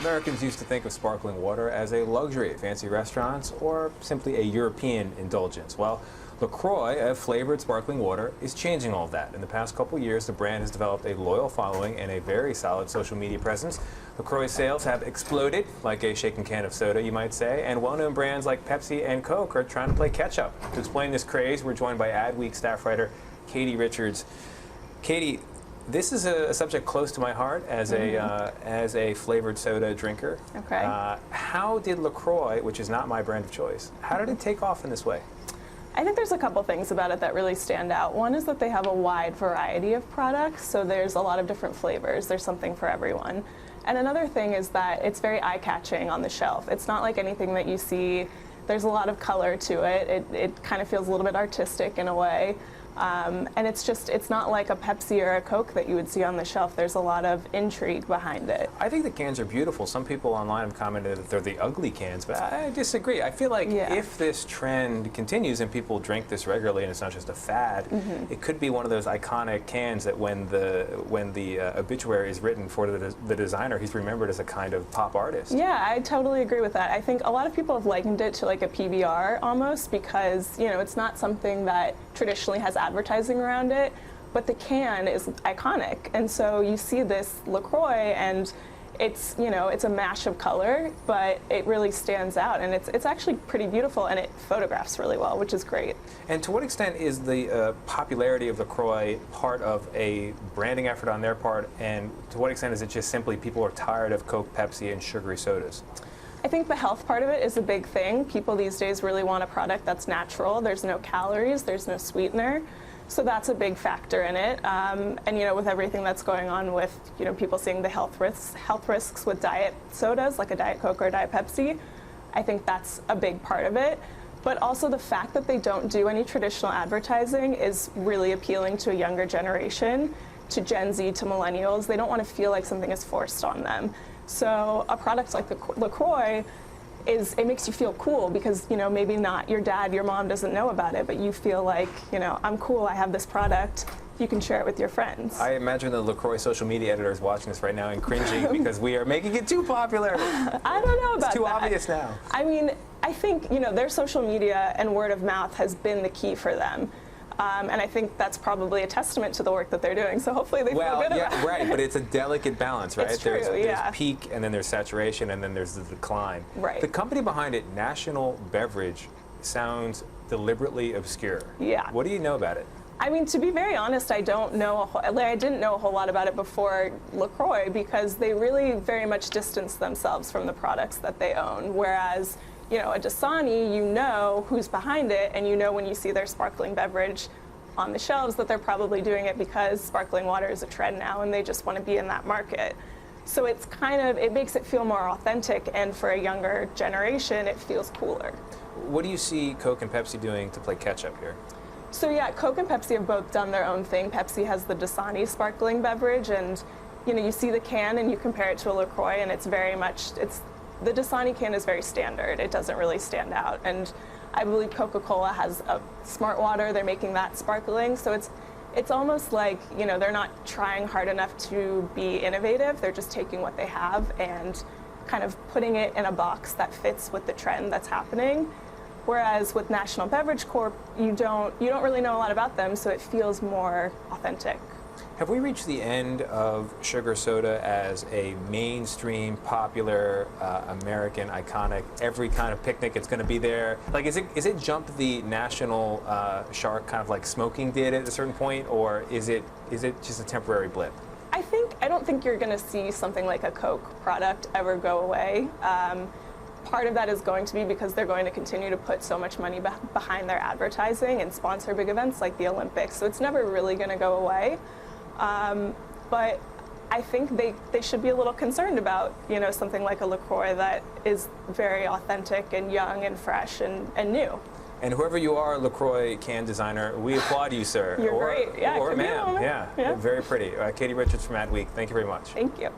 Americans used to think of sparkling water as a luxury at fancy restaurants or simply a European indulgence. Well, LaCroix, a flavored sparkling water, is changing all of that. In the past couple years, the brand has developed a loyal following and a very solid social media presence. LaCroix sales have exploded, like a shaken can of soda, you might say, and well-known brands like Pepsi and Coke are trying to play catch-up. To explain this craze, we're joined by Adweek staff writer Katie Richards. Katie, this is a subject close to my heart as a flavored soda drinker. Okay. How did LaCroix, which is not my brand of choice, how did it take off in this way? I think there's a couple things about it that really stand out. One is that they have a wide variety of products, so there's a lot of different flavors. There's something for everyone. And another thing is that it's very eye-catching on the shelf. It's not like anything that you see. There's a lot of color to it. It kind of feels a little bit artistic in a way. And it's not like a Pepsi or a Coke that you would see on the shelf. There's a lot of intrigue behind it. I think the cans are beautiful. Some people online have commented that they're the ugly cans, but I disagree. I feel like if this trend continues and people drink this regularly and it's not just a fad, it could be one of those iconic cans that when the obituary is written for the designer, he's remembered as a kind of pop artist. Yeah, I totally agree with that. I think a lot of people have likened it to like a PBR almost because, you know, it's not something that traditionally has advertising around it, but the can is iconic. And so you see this LaCroix and it's, you know, it's a mash of color, but it really stands out and it's actually pretty beautiful and it photographs really well, which is great. And to what extent is the popularity of LaCroix part of a branding effort on their part, and to what extent is it just simply people are tired of Coke, Pepsi, and sugary sodas? I think the health part of it is a big thing. People these days really want a product that's natural. There's no calories, there's no sweetener. So that's a big factor in it. And you know, with everything that's going on with, you know, people seeing the health risks with diet sodas, like a Diet Coke or a Diet Pepsi, I think that's a big part of it. But also the fact that they don't do any traditional advertising is really appealing to a younger generation, to Gen Z, to millennials. They don't want to feel like something is forced on them. So a product like the LaCroix it makes you feel cool because, you know, maybe not your dad, your mom doesn't know about it, but you feel like, you know, I'm cool, I have this product, you can share it with your friends. I imagine the LaCroix social media editor is watching this right now and cringing because we are making it too popular. I don't know about that. It's too obvious now. I mean, I think, you know, their social media and word of mouth has been the key for them. And I think that's probably a testament to the work that they're doing. So hopefully they feel good about it. Right, but it's a delicate balance, right? It's true, there's peak, and then there's saturation, and then there's the decline. Right. The company behind it, National Beverage, sounds deliberately obscure. Yeah. What do you know about it? I mean, to be very honest, I didn't know a whole lot about it before LaCroix because they really very much distance themselves from the products that they own. Whereas, you know, a Dasani, you know who's behind it, and you know when you see their sparkling beverage on the shelves that they're probably doing it because sparkling water is a trend now and they just want to be in that market. So it's it makes it feel more authentic, and for a younger generation, it feels cooler. What do you see Coke and Pepsi doing to play catch up here? So yeah, Coke and Pepsi have both done their own thing. Pepsi has the Dasani sparkling beverage, and you know, you see the can and you compare it to a LaCroix, and it's very much, the Dasani can is very standard. It doesn't really stand out. And I believe Coca-Cola has a smart water. They're making that sparkling. So it's almost like, you know, they're not trying hard enough to be innovative. They're just taking what they have and kind of putting it in a box that fits with the trend that's happening. Whereas with National Beverage Corp, you don't really know a lot about them, so it feels more authentic. Have we reached the end of sugar soda as a mainstream, popular, American, iconic, every kind of picnic it's going to be there? Like, is it jumped the national shark kind of like smoking did at a certain point, or is it just a temporary blip? I don't think you're going to see something like a Coke product ever go away. Part of that is going to be because they're going to continue to put so much money behind their advertising and sponsor big events like the Olympics. So it's never really going to go away. But I think they should be a little concerned about, you know, something like a LaCroix that is very authentic and young and fresh and new. And whoever you are, LaCroix can designer, we applaud you, sir. You're great. Yeah, or ma'am. Yeah. Very pretty. Katie Richards from Adweek, thank you very much. Thank you.